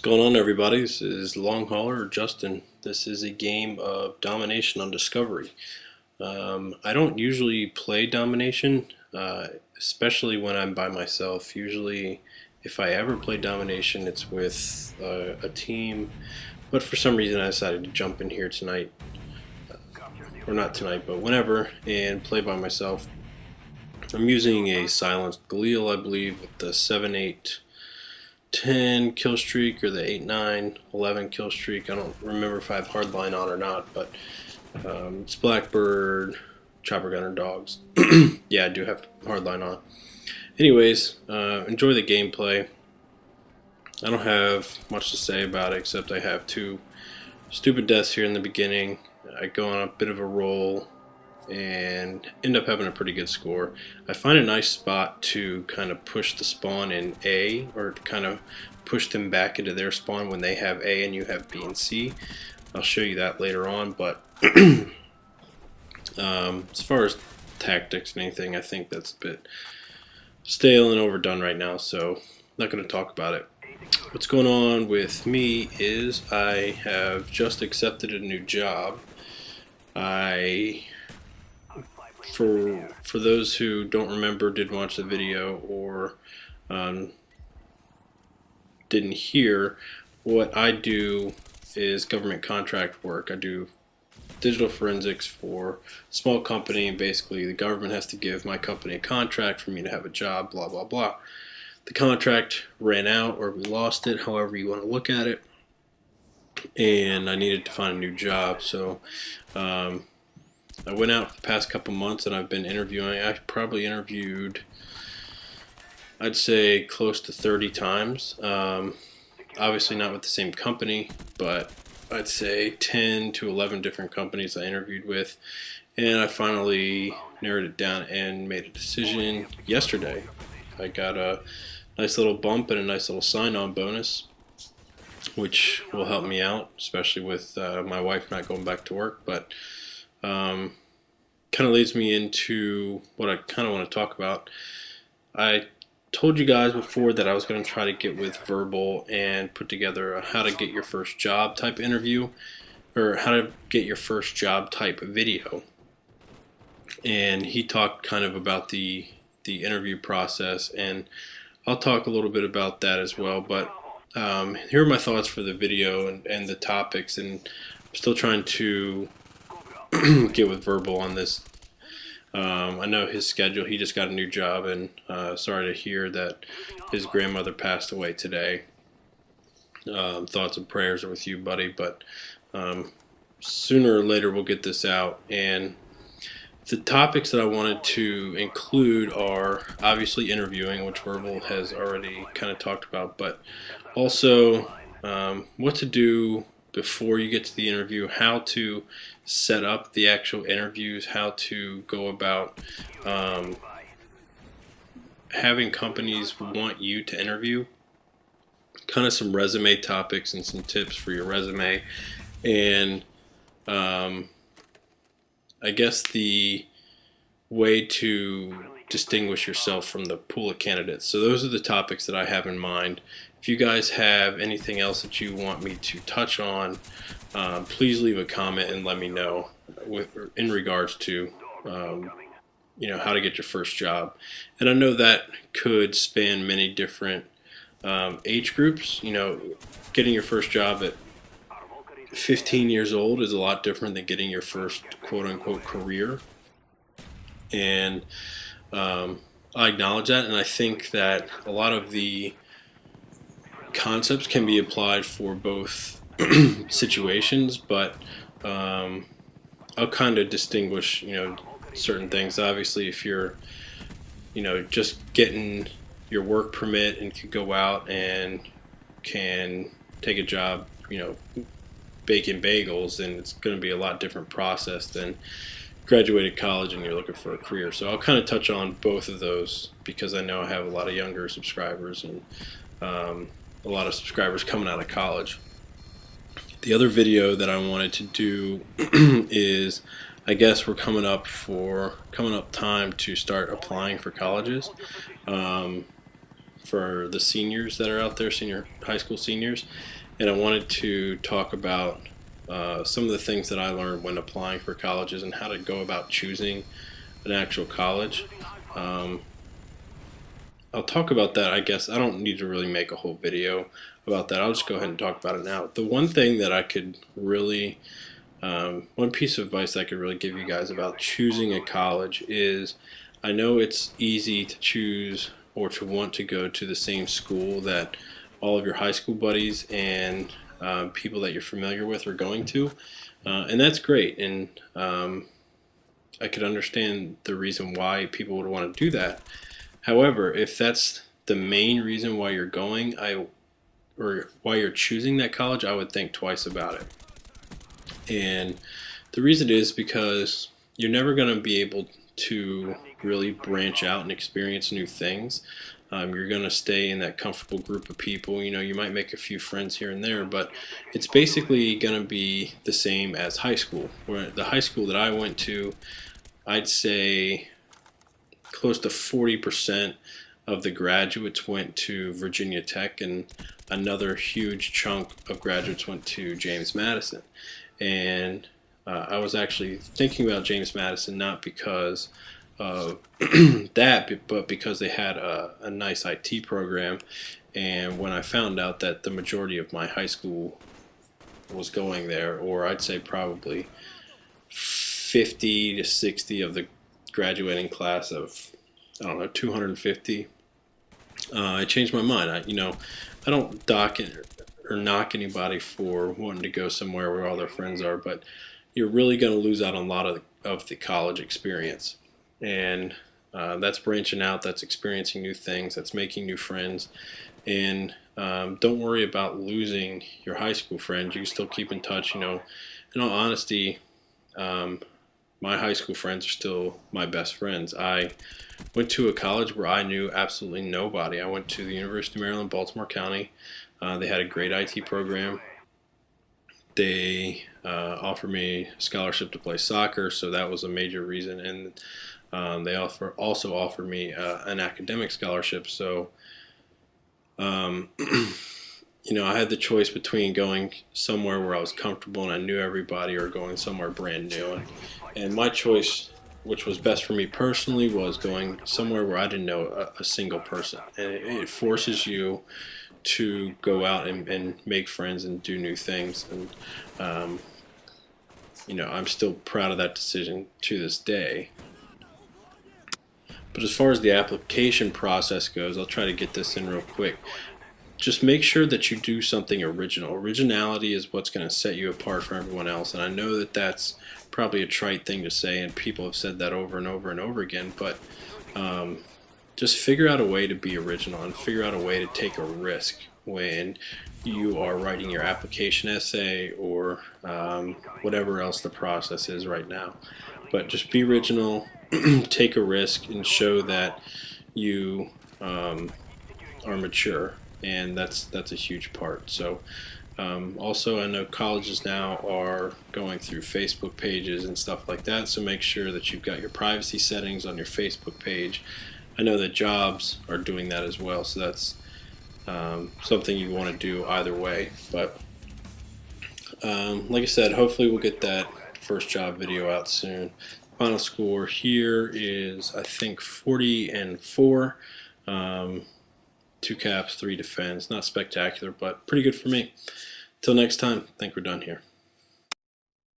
Going on, everybody? This is Long Hauler or Justin. This is a game of Domination on Discovery. I don't usually play Domination, especially when I'm by myself. Usually, if I ever play Domination, it's with a team. But for some reason, I decided to jump in here tonight, or not tonight, but whenever, and play by myself. I'm using a silenced Galil, I believe, with the 7-8. 10 kill streak or the 8-9 11 kill streak. I don't remember if I have hardline on or not, but it's Blackbird, Chopper Gunner, Dogs. Yeah, I do have hardline on. Anyways, enjoy the gameplay. I don't have much to say about it except I have two stupid deaths here in the beginning. I go on a bit of a roll and end up having a pretty good score. I find a nice spot to kind of push the spawn in A, or kind of push them back into their spawn when they have A and you have B and C. I'll show you that later on, but as far as tactics and anything, I think that's a bit stale and overdone right now, so I'm not going to talk about it. What's going on with me is I have just accepted a new job. For those who don't remember, didn't watch the video, or didn't hear, what I do is government contract work. I do digital forensics for a small company, and basically the government has to give my company a contract for me to have a job, blah blah blah. The contract ran out, or we lost it, however you want to look at it, and I needed to find a new job. So I went out for the past couple months and I've been interviewing. I probably interviewed, I'd say, close to 30 times. Obviously not with the same company, but I'd say 10 to 11 different companies I interviewed with. And I finally narrowed it down and made a decision yesterday. I got a nice little bump and a nice little sign-on bonus, which will help me out, especially with my wife not going back to work. But kind of leads me into what I kind of want to talk about. I told you guys before that I was going to try to get with Verbal and put together a how to get your first job type interview, or how to get your first job type video. And he talked kind of about the interview process, and I'll talk a little bit about that as well. But here are my thoughts for the video and the topics, and I'm still trying to get with Verbal on this. I know his schedule. He just got a new job, and sorry to hear that his grandmother passed away today. Thoughts and prayers are with you, buddy, but sooner or later we'll get this out. And the topics that I wanted to include are obviously interviewing, which Verbal has already kind of talked about, but also what to do before you get to the interview, how to set up the actual interviews, how to go about having companies want you to interview, kind of some resume topics and some tips for your resume, and I guess the way to distinguish yourself from the pool of candidates. So those are the topics that I have in mind. If you guys have anything else that you want me to touch on, please leave a comment and let me know in regards to how to get your first job. And I know that could span many different age groups. Getting your first job at 15 years old is a lot different than getting your first quote-unquote career. And I acknowledge that, and I think that a lot of the concepts can be applied for both situations, but I'll kind of distinguish certain things. Obviously, if you're just getting your work permit and can go out and can take a job baking bagels, then it's going to be a lot different process than graduated college and you're looking for a career. So I'll kind of touch on both of those because I know I have a lot of younger subscribers and a lot of subscribers coming out of college. The other video that I wanted to do is, I guess we're coming up time to start applying for colleges. for the seniors that are out there, senior high school seniors, and I wanted to talk about some of the things that I learned when applying for colleges and how to go about choosing an actual college. Um, I'll talk about that. I guess I don't need to really make a whole video about that. I'll just go ahead and talk about it now. The one thing that I could really, one piece of advice I could really give you guys about choosing a college is, I know it's easy to choose or to want to go to the same school that all of your high school buddies and people that you're familiar with are going to, and that's great. And I could understand the reason why people would want to do that. However, if that's the main reason why you're going, or why you're choosing that college, I would think twice about it. And the reason is because you're never going to be able to really branch out and experience new things. You're going to stay in that comfortable group of people. You know, you might make a few friends here and there, but it's basically going to be the same as high school. Where the high school that I went to, I'd say close to 40% of the graduates went to Virginia Tech, and another huge chunk of graduates went to James Madison. And I was actually thinking about James Madison not because of that, but because they had a nice IT program. And when I found out that the majority of my high school was going there, or I'd say probably 50 to 60 of the graduating class of, I don't know, 250, I changed my mind. I don't dock it or knock anybody for wanting to go somewhere where all their friends are, but you're really going to lose out on a lot of the college experience. And that's branching out, that's experiencing new things, that's making new friends. And don't worry about losing your high school friends. You can still keep in touch. In all honesty, my high school friends are still my best friends. I went to a college where I knew absolutely nobody. I went to the University of Maryland, Baltimore County. They had a great IT program. They offered me a scholarship to play soccer, so that was a major reason. And they also offered me an academic scholarship. So, I had the choice between going somewhere where I was comfortable and I knew everybody, or going somewhere brand new. And my choice, which was best for me personally, was going somewhere where I didn't know a single person. And it forces you to go out and make friends and do new things. And, I'm still proud of that decision to this day. But as far as the application process goes, I'll try to get this in real quick. Just make sure that you do something original. Originality is what's going to set you apart from everyone else. And I know that that's probably a trite thing to say, and people have said that over and over and over again, but just figure out a way to be original and figure out a way to take a risk when you are writing your application essay, or whatever else the process is right now. But just be original, take a risk, and show that you are mature. And that's a huge part. So also, I know colleges now are going through Facebook pages and stuff like that, so make sure that you've got your privacy settings on your Facebook page. I know that jobs are doing that as well, so that's something you want to do either way. But like I said, hopefully we'll get that first job video out soon. Final score here is, I think, 40-4. 2 caps, 3 defense. Not spectacular, but pretty good for me. Till next time, I think we're done here.